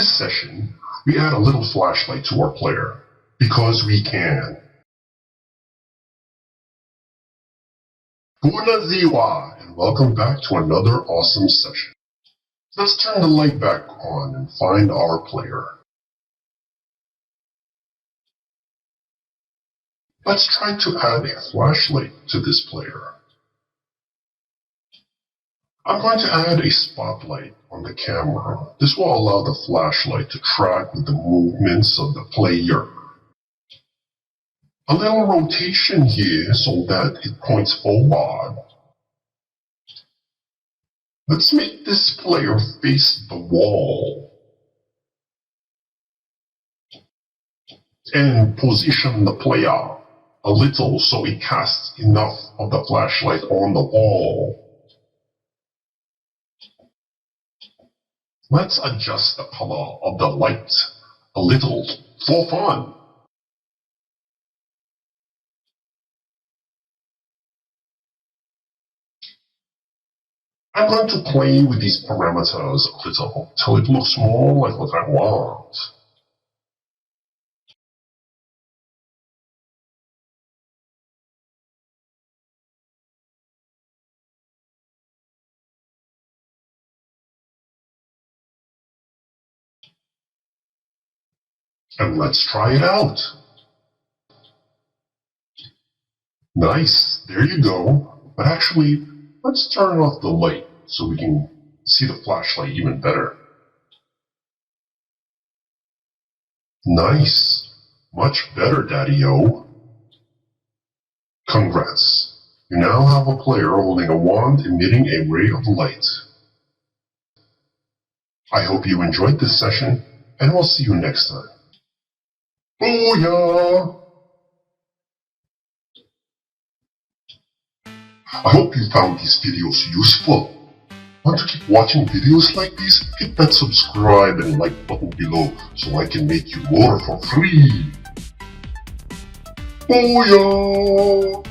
this session, we add a little flashlight to our player, because we can. Bună ziua, and welcome back to another awesome session. Let's turn the light back on and find our player. Let's try to add a flashlight to this player. I'm going to add a spotlight on the camera. This will allow the flashlight to track with the movements of the player. A little rotation here so that it points forward. Let's make this player face the wall. And position the player a little so it casts enough of the flashlight on the wall. Let's adjust the color of the light a little for fun. I'm going to play with these parameters a little till it looks more like what I want. And let's try it out. Nice, there you go. But actually, let's turn off the light so we can see the flashlight even better. Nice, much better, Daddy-O. Congrats, you now have a player holding a wand emitting a ray of light. I hope you enjoyed this session, and we'll see you next time. Booyah! I hope you found these videos useful. Want to keep watching videos like these? Hit that subscribe and like button below so I can make you more for free. Booyah!